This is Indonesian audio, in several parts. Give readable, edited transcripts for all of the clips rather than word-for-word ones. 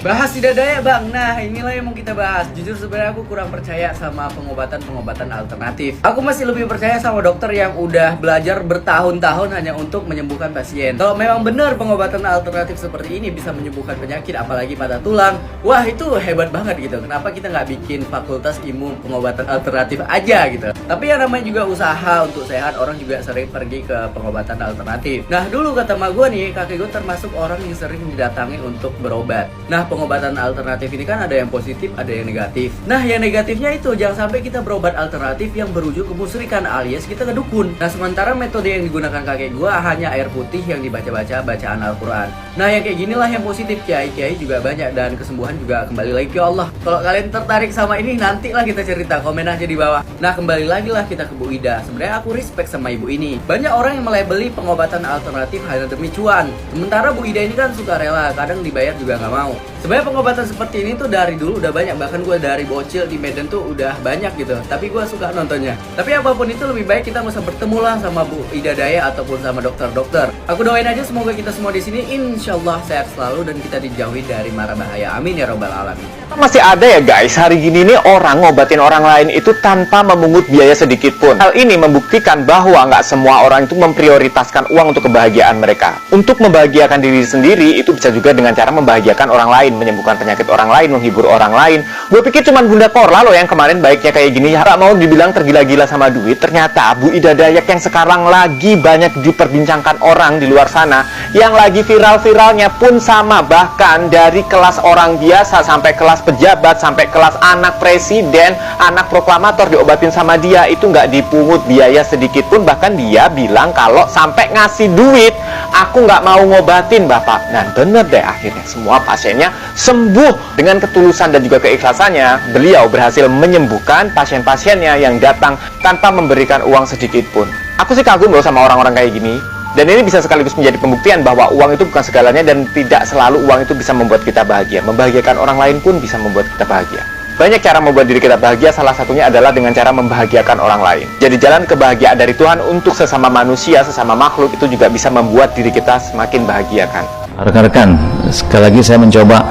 Bahas tidak daya bang, nah inilah yang mau kita bahas. Jujur sebenarnya aku kurang percaya sama pengobatan alternatif. Aku masih lebih percaya sama dokter yang udah belajar bertahun-tahun hanya untuk menyembuhkan pasien. Kalau memang benar pengobatan alternatif seperti ini bisa menyembuhkan penyakit apalagi pada tulang, wah itu hebat banget gitu. Kenapa kita nggak bikin fakultas ilmu pengobatan alternatif aja gitu. Tapi yang namanya juga usaha untuk sehat, orang juga sering pergi ke pengobatan alternatif. Nah dulu kata emak gue nih, kakek gue termasuk orang yang sering didatangi untuk berobat. Nah pengobatan alternatif ini kan ada yang positif, ada yang negatif. Nah yang negatifnya itu jangan sampai kita berobat alternatif yang berujung kemusyrikan alias kita kedukun. Nah sementara metode yang digunakan kakek gua hanya air putih yang dibaca-baca bacaan Al-Quran. Nah yang kayak ginilah yang positif, kiai-kiai juga banyak dan kesembuhan juga kembali lagi ke Allah. Kalau kalian tertarik sama ini nantilah kita cerita, komen aja di bawah. Nah kembali lagi lah kita ke Bu Ida. Sebenarnya aku respect sama ibu ini. Banyak orang yang melabeli pengobatan alternatif hanya demi cuan. Sementara Bu Ida ini kan suka rela, kadang dibayar juga nggak mau. Sebenarnya pengobatan seperti ini tuh dari dulu udah banyak, bahkan gue dari bocil di Medan tuh udah banyak gitu. Tapi gue suka nontonnya. Tapi apapun itu lebih baik kita nggak usah bertemu lah sama Bu Ida Daya ataupun sama dokter-dokter. Aku doain aja semoga kita semua di sini insyaallah sehat selalu dan kita dijauhi dari mara bahaya. Amin ya robbal alamin. Masih ada ya guys, hari gini nih orang ngobatin orang lain itu tanpa memungut biaya sedikit pun. Hal ini membuktikan bahwa nggak semua orang itu memprioritaskan uang untuk kebahagiaan mereka. Untuk membahagiakan diri sendiri itu bisa juga dengan cara membahagiakan orang lain, menyembuhkan penyakit orang lain, menghibur orang lain. Gue pikir cuman Bunda Korla loh yang kemarin baiknya kayak gini, ya gak mau dibilang tergila-gila sama duit. Ternyata Bu Ida Dayak yang sekarang lagi banyak diperbincangkan orang di luar sana, yang lagi viral-viralnya pun sama, bahkan dari kelas orang biasa sampai kelas pejabat, sampai kelas anak presiden, anak proklamator diobatin sama dia, itu nggak dipungut biaya sedikit pun. Bahkan dia bilang kalau sampai ngasih duit, aku nggak mau ngobatin bapak. Dan bener deh, akhirnya semua pasiennya sembuh. Dengan ketulusan dan juga keikhlasannya, beliau berhasil menyembuhkan pasien-pasiennya yang datang tanpa memberikan uang sedikit pun. Aku sih kagum loh sama orang-orang kayak gini. Dan ini bisa sekaligus menjadi pembuktian bahwa uang itu bukan segalanya dan tidak selalu uang itu bisa membuat kita bahagia. Membahagiakan orang lain pun bisa membuat kita bahagia. Banyak cara membuat diri kita bahagia, salah satunya adalah dengan cara membahagiakan orang lain. Jadi jalan kebahagiaan dari Tuhan untuk sesama manusia, sesama makhluk itu juga bisa membuat diri kita semakin bahagia kan. Rekan-rekan, sekali lagi saya mencoba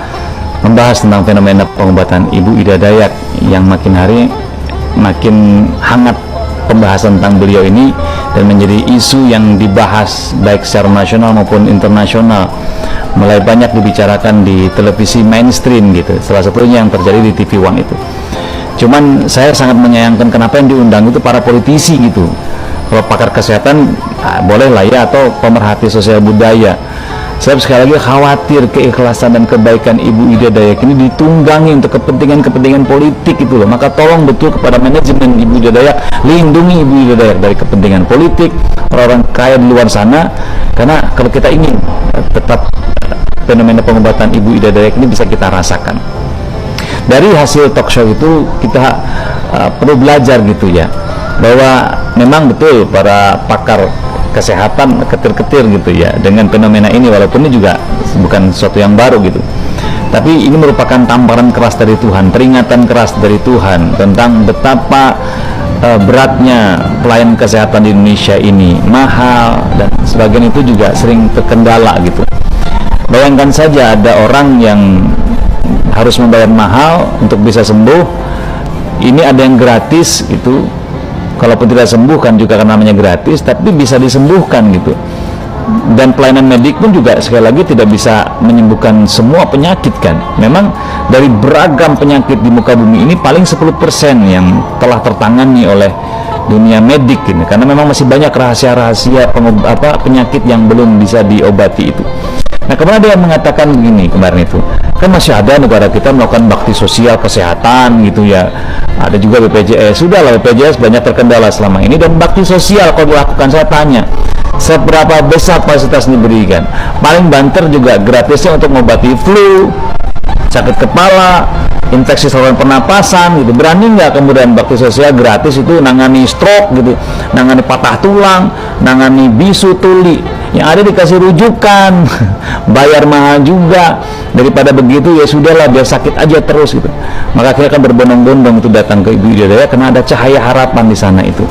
membahas tentang fenomena pengobatan Ibu Ida Dayak yang makin hari makin hangat pembahasan tentang beliau ini dan menjadi isu yang dibahas baik secara nasional maupun internasional, mulai banyak dibicarakan di televisi mainstream gitu, salah satunya yang terjadi di TV One itu. Cuman saya sangat menyayangkan kenapa yang diundang itu para politisi gitu. Kalau pakar kesehatan boleh lah ya, atau pemerhati sosial budaya. Saya sekali lagi khawatir keikhlasan dan kebaikan Ibu Ida Dayak ini ditunggangi untuk kepentingan-kepentingan politik itu loh. Maka tolong betul kepada manajemen Ibu Ida Dayak, lindungi Ibu Ida Dayak dari kepentingan politik, orang-orang kaya di luar sana. Karena kalau kita ingin tetap fenomena pengobatan Ibu Ida Dayak ini bisa kita rasakan. Dari hasil talk show itu kita perlu belajar gitu ya, bahwa memang betul para pakar kesehatan ketir-ketir gitu ya dengan fenomena ini, walaupun ini juga bukan sesuatu yang baru gitu, tapi ini merupakan tamparan keras dari Tuhan, peringatan keras dari Tuhan tentang betapa beratnya pelayanan kesehatan di Indonesia ini, mahal dan sebagainya, itu juga sering terkendala gitu. Bayangkan saja ada orang yang harus membayar mahal untuk bisa sembuh, ini ada yang gratis itu. Kalaupun tidak sembuh kan juga kan namanya gratis, tapi bisa disembuhkan gitu. Dan pelayanan medik pun juga sekali lagi tidak bisa menyembuhkan semua penyakit kan. Memang dari beragam penyakit di muka bumi ini paling 10% yang telah tertangani oleh dunia medik ini, karena memang masih banyak rahasia-rahasia penyakit yang belum bisa diobati itu. Nah, kemudian dia mengatakan begini kemarin itu, kan masih ada negara kita melakukan bakti sosial kesehatan gitu ya, ada juga BPJS. Sudahlah, BPJS banyak terkendala selama ini, dan bakti sosial kalau dilakukan, saya tanya seberapa besar fasilitas diberikan. Paling banter juga gratisnya untuk mengobati flu, sakit kepala, infeksi saluran pernapasan gitu. Berani nggak kemudian bakti sosial gratis itu nangani stroke gitu, nangani patah tulang, nangani bisu tuli, yang ada dikasih rujukan bayar mahal juga. Daripada begitu ya sudahlah, biar sakit aja terus gitu. Maka akhirnya kan berbondong-bondong itu datang ke Ibu Ida Dayak karena ada cahaya harapan di sana itu.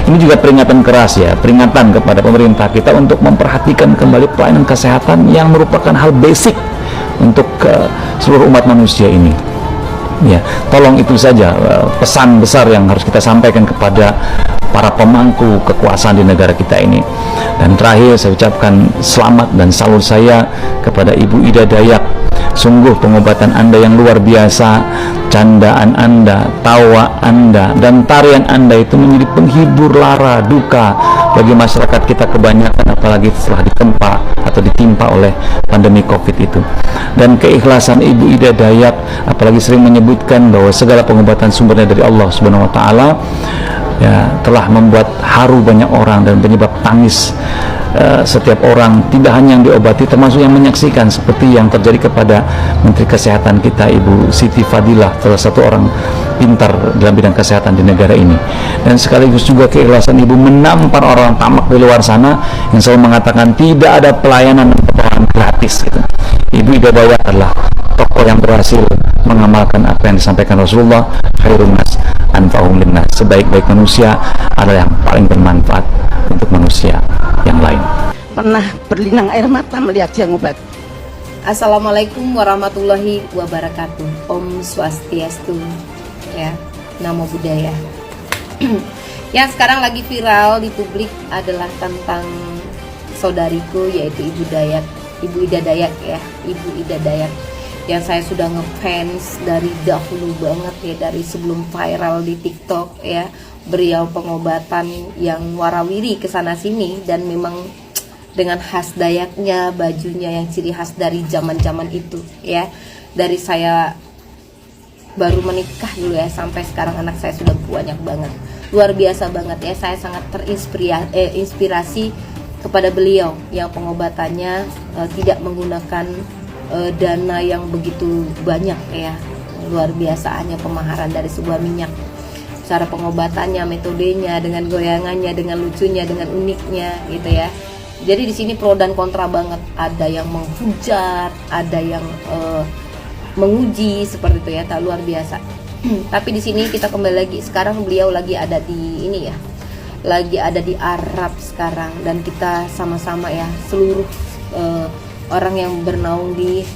Ini juga peringatan keras ya, peringatan kepada pemerintah kita untuk memperhatikan kembali pelayanan kesehatan yang merupakan hal basic untuk seluruh umat manusia ini. Ya, tolong itu saja pesan besar yang harus kita sampaikan kepada para pemangku kekuasaan di negara kita ini. Dan terakhir saya ucapkan selamat dan salut saya kepada Ibu Ida Dayak. Sungguh pengobatan Anda yang luar biasa, candaan Anda, tawa Anda, dan tarian Anda itu menjadi penghibur lara duka bagi masyarakat kita kebanyakan, apalagi setelah ditimpa oleh pandemi COVID itu. Dan keikhlasan Ibu Ida Dayak, apalagi sering menyebutkan bahwa segala pengobatan sumbernya dari Allah Subhanahu wa taala, ya, telah membuat haru banyak orang dan penyebab tangis setiap orang, tidak hanya yang diobati termasuk yang menyaksikan, seperti yang terjadi kepada Menteri Kesehatan kita Ibu Siti Fadilah, salah satu orang pintar dalam bidang kesehatan di negara ini. Dan sekaligus juga keikhlasan Ibu menampar orang tamak di luar sana yang selalu mengatakan tidak ada pelayanan dan pertolongan gratis gitu. Ibu Ida Dayak adalah tokoh yang berhasil mengamalkan apa yang disampaikan Rasulullah, khairun nas anfa'uhum linnas, sebaik-baik manusia adalah yang paling bermanfaat untuk manusia yang lain. Pernah berlinang air mata melihat dia ngobat. Assalamualaikum warahmatullahi wabarakatuh. Om Swastiastu, ya, Namo Buddhaya. Yang sekarang lagi viral di publik adalah tentang saudariku, yaitu Ibu Ida Dayak ya, Ibu Ida Dayak, yang saya sudah ngefans dari dahulu banget ya, dari sebelum viral di TikTok ya. Beliau pengobatan yang warawiri kesana sini, dan memang dengan khas Dayaknya, bajunya yang ciri khas dari zaman-zaman itu ya. Dari saya baru menikah dulu ya sampai sekarang anak saya sudah banyak banget, luar biasa banget ya. Saya sangat terinspirasi kepada beliau yang pengobatannya tidak menggunakan dana yang begitu banyak ya. Luar biasa, hanya pemaharan dari sebuah minyak. Cara pengobatannya, metodenya, dengan goyangannya, dengan lucunya, dengan uniknya gitu ya. Jadi di sini pro dan kontra banget. Ada yang menghujat, ada yang menguji seperti itu ya, tak luar biasa. Tapi di sini kita kembali lagi, sekarang beliau lagi ada di ini ya, lagi ada di Arab sekarang, dan kita sama-sama ya, seluruh orang yang bernaung di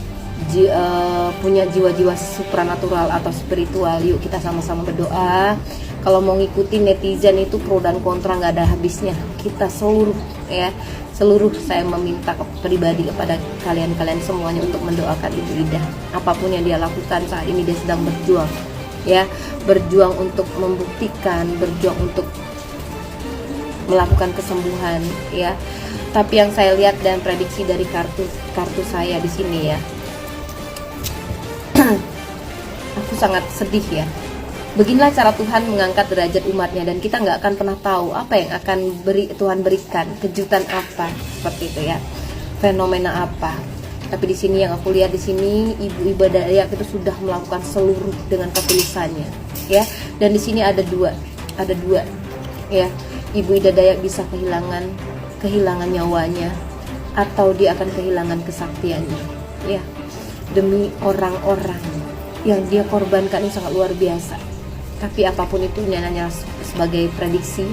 punya jiwa-jiwa supranatural atau spiritual, yuk kita sama-sama berdoa. Kalau mau ngikutin netizen itu pro dan kontra nggak ada habisnya. Kita seluruh saya meminta pribadi kepada kalian semuanya untuk mendoakan Ibu Ida. Apapun yang dia lakukan saat ini, dia sedang berjuang ya, berjuang untuk membuktikan, berjuang untuk melakukan kesembuhan ya. Tapi yang saya lihat dan prediksi dari kartu saya di sini ya, aku sangat sedih ya. Beginilah cara Tuhan mengangkat derajat umatnya, dan kita nggak akan pernah tahu apa yang akan Tuhan berikan, kejutan apa seperti itu ya, fenomena apa. Tapi di sini yang aku lihat di sini, Ibu Ida Dayak itu sudah melakukan seluruh dengan ketulusannya ya. Dan di sini ada dua ya. Ibu Ida Dayak bisa kehilangan nyawanya, atau dia akan kehilangan kesaktiannya ya, demi orang-orang yang dia korbankan ini sangat luar biasa. Tapi apapun itu hanya sebagai prediksi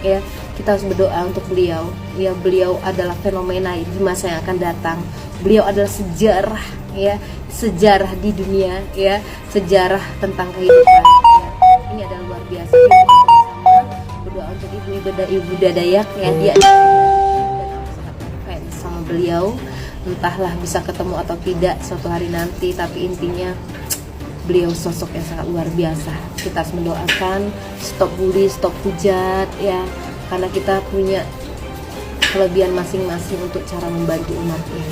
ya, kita harus berdoa untuk beliau ya. Beliau adalah fenomena di masa yang akan datang. Beliau adalah sejarah ya, sejarah di dunia ya, sejarah tentang kehidupan ya. Ini adalah luar biasa. Kita sama-sama berdoa untuk Ibu Ida Dayak ya. Dia dan aku sangat fans sama beliau. Entahlah bisa ketemu atau tidak suatu hari nanti, tapi intinya beliau sosok yang sangat luar biasa. Kita harus mendoakan, stop bully, stop hujat ya, karena kita punya kelebihan masing-masing untuk cara membantu umatnya.